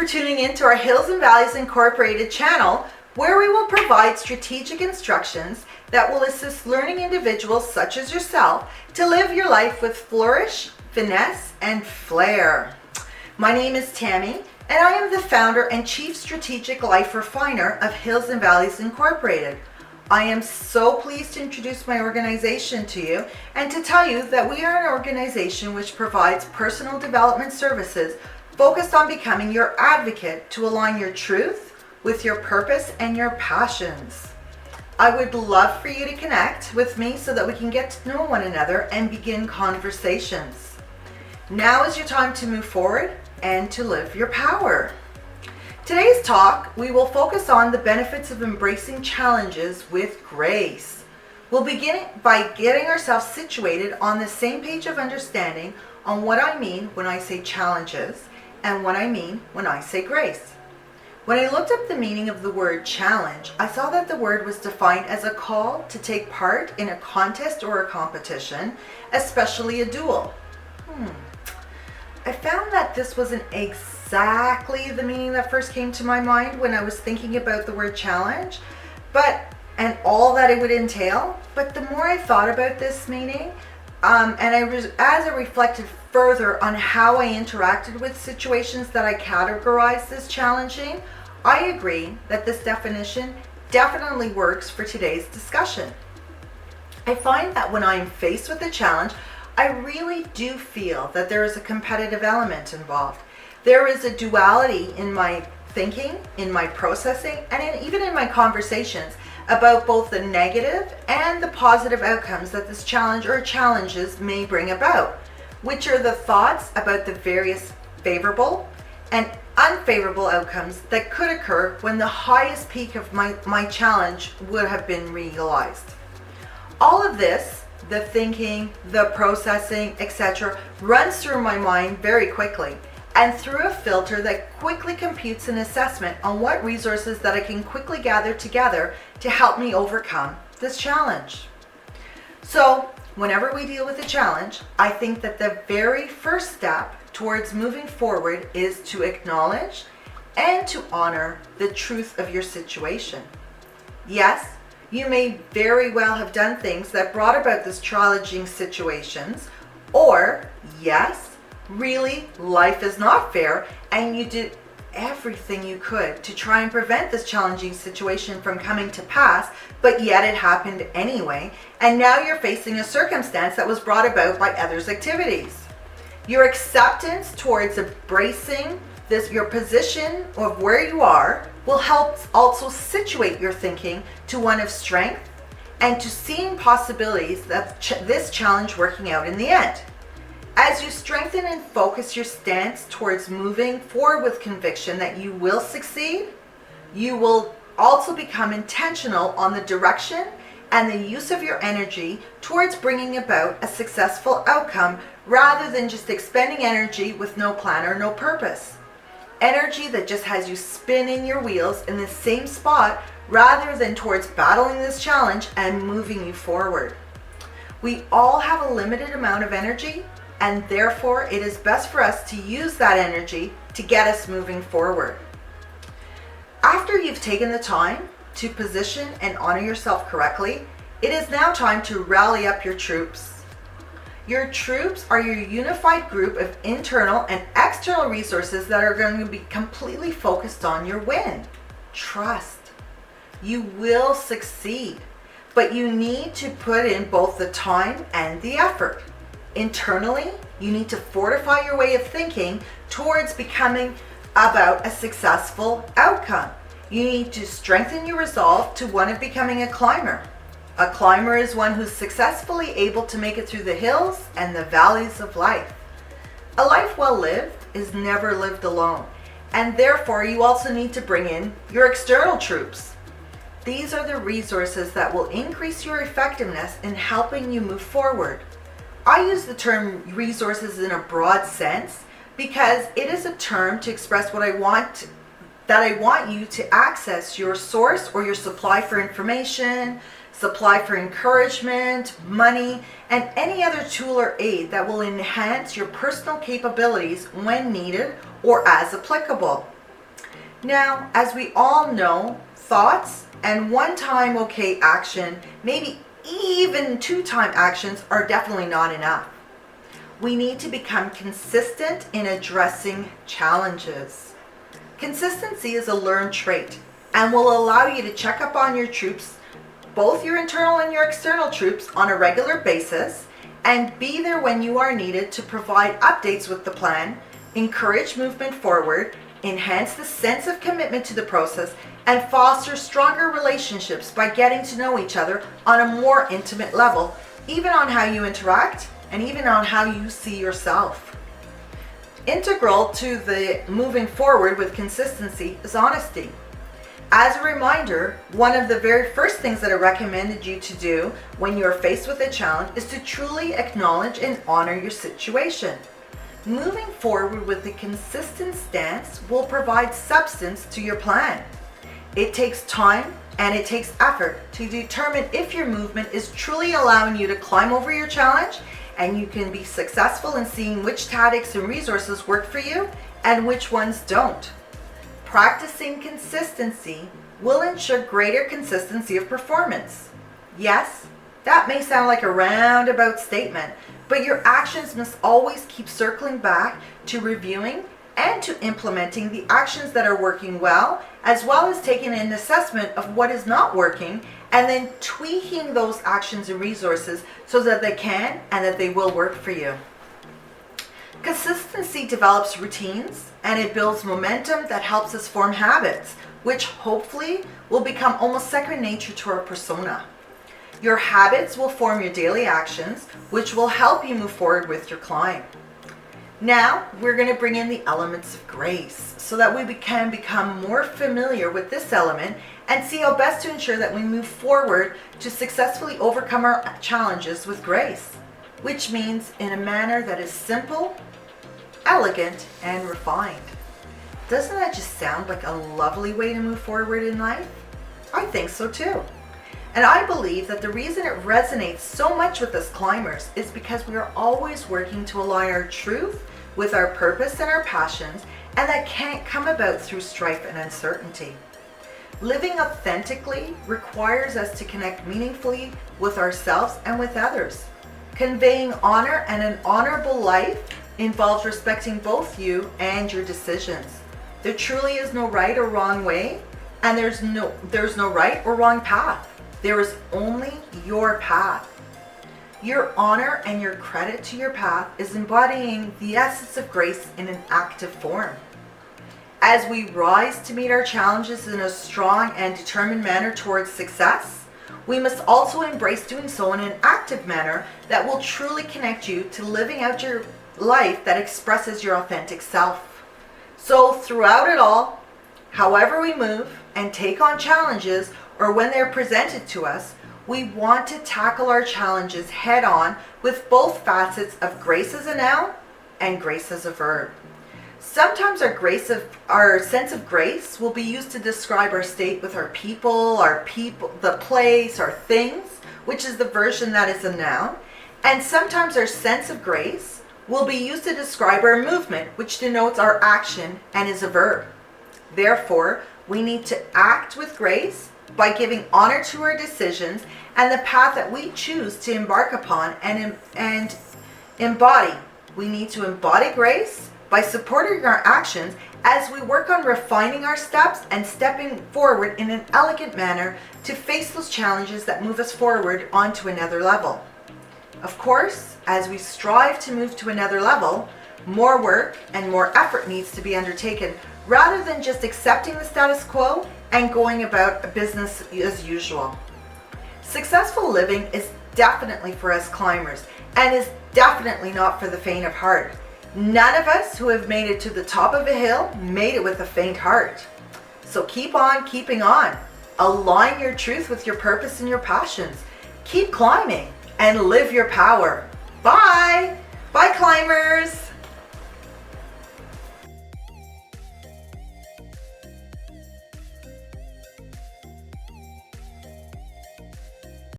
for tuning in to our Hills and Valleys Incorporated channel, where we will provide strategic instructions that will assist learning individuals such as yourself to live your life with flourish, finesse, and flair. My name is Tammy, and I am the founder and chief strategic life refiner of Hills and Valleys Incorporated. I am so pleased to introduce my organization to you and to tell you that we are an organization which provides personal development services focused on becoming your advocate to align your truth with your purpose and your passions. I would love for you to connect with me so that we can get to know one another and begin conversations. Now is your time to move forward and to live your power. Today's talk, we will focus on the benefits of embracing challenges with grace. We'll begin by getting ourselves situated on the same page of understanding on what I mean when I say challenges and what I mean when I say grace. When I looked up the meaning of the word challenge, I saw that the word was defined as a call to take part in a contest or a competition, especially a duel. I found that this wasn't exactly the meaning that first came to my mind when I was thinking about the word challenge, and all that it would entail. But the more I thought about this meaning, as I reflected further on how I interacted with situations that I categorized as challenging, I agree that this definition definitely works for today's discussion. I find that when I am faced with a challenge, I really do feel that there is a competitive element involved. There is a duality in my thinking, in my processing, and even in my conversations about both the negative and the positive outcomes that this challenge or challenges may bring about, which are the thoughts about the various favorable and unfavorable outcomes that could occur when the highest peak of my challenge would have been realized. All of this, the thinking, the processing, etc., runs through my mind very quickly and through a filter that quickly computes an assessment on what resources that I can quickly gather together to help me overcome this challenge. So whenever we deal with a challenge, I think that the very first step towards moving forward is to acknowledge and to honor the truth of your situation. Yes, you may very well have done things that brought about this challenging situations, or yes, really, life is not fair and you did everything you could to try and prevent this challenging situation from coming to pass, but yet it happened anyway, and now you're facing a circumstance that was brought about by others' activities. Your acceptance towards embracing your position of where you are will help also situate your thinking to one of strength and to seeing possibilities of this challenge working out in the end. As you strengthen and focus your stance towards moving forward with conviction that you will succeed, you will also become intentional on the direction and the use of your energy towards bringing about a successful outcome rather than just expending energy with no plan or no purpose. Energy that just has you spinning your wheels in the same spot rather than towards battling this challenge and moving you forward. We all have a limited amount of energy, and therefore it is best for us to use that energy to get us moving forward. After you've taken the time to position and honor yourself correctly, it is now time to rally up your troops. Your troops are your unified group of internal and external resources that are going to be completely focused on your win. Trust. You will succeed, but you need to put in both the time and the effort. Internally, you need to fortify your way of thinking towards becoming about a successful outcome. You need to strengthen your resolve to one of becoming a climber. A climber is one who's successfully able to make it through the hills and the valleys of life. A life well lived is never lived alone, and therefore you also need to bring in your external troops. These are the resources that will increase your effectiveness in helping you move forward. I use the term resources in a broad sense because it is a term to express what I want you to access your source or your supply for information, supply for encouragement, money, and any other tool or aid that will enhance your personal capabilities when needed or as applicable. Now, as we all know, thoughts and one-time okay action, maybe even two-time actions, are definitely not enough. We need to become consistent in addressing challenges. Consistency is a learned trait and will allow you to check up on your troops, both your internal and your external troops, on a regular basis, and be there when you are needed to provide updates with the plan, encourage movement forward, enhance the sense of commitment to the process, and foster stronger relationships by getting to know each other on a more intimate level, even on how you interact and even on how you see yourself. Integral to the moving forward with consistency is honesty. As a reminder, one of the very first things that I recommended you to do when you are faced with a challenge is to truly acknowledge and honor your situation. Moving forward with a consistent stance will provide substance to your plan. It takes time and it takes effort to determine if your movement is truly allowing you to climb over your challenge, and you can be successful in seeing which tactics and resources work for you and which ones don't. Practicing consistency will ensure greater consistency of performance. Yes, that may sound like a roundabout statement, but your actions must always keep circling back to reviewing and to implementing the actions that are working well as taking an assessment of what is not working, and then tweaking those actions and resources so that they can and that they will work for you. Consistency develops routines and it builds momentum that helps us form habits, which hopefully will become almost second nature to our persona. Your habits will form your daily actions, which will help you move forward with your climb. Now, we're going to bring in the elements of grace so that we can become more familiar with this element and see how best to ensure that we move forward to successfully overcome our challenges with grace, which means in a manner that is simple, elegant, and refined. Doesn't that just sound like a lovely way to move forward in life? I think so too. And I believe that the reason it resonates so much with us climbers is because we are always working to align our truth with our purpose and our passions, and that can't come about through strife and uncertainty. Living authentically requires us to connect meaningfully with ourselves and with others. Conveying honor and an honorable life involves respecting both you and your decisions. There truly is no right or wrong way, and there's no right or wrong path. There is only your path. Your honor and your credit to your path is embodying the essence of grace in an active form. As we rise to meet our challenges in a strong and determined manner towards success, we must also embrace doing so in an active manner that will truly connect you to living out your life that expresses your authentic self. So throughout it all, however we move and take on challenges, or when they're presented to us, we want to tackle our challenges head on with both facets of grace as a noun and grace as a verb. Sometimes our sense of grace will be used to describe our state with our people, the place, our things, which is the version that is a noun. And sometimes our sense of grace will be used to describe our movement, which denotes our action and is a verb. Therefore, we need to act with grace by giving honor to our decisions and the path that we choose to embark upon and embody. We need to embody grace by supporting our actions as we work on refining our steps and stepping forward in an elegant manner to face those challenges that move us forward onto another level. Of course, as we strive to move to another level, more work and more effort needs to be undertaken rather than just accepting the status quo and going about business as usual. Successful living is definitely for us climbers and is definitely not for the faint of heart. None of us who have made it to the top of a hill made it with a faint heart. So keep on keeping on. Align your truth with your purpose and your passions. Keep climbing and live your power. Bye! Bye, climbers!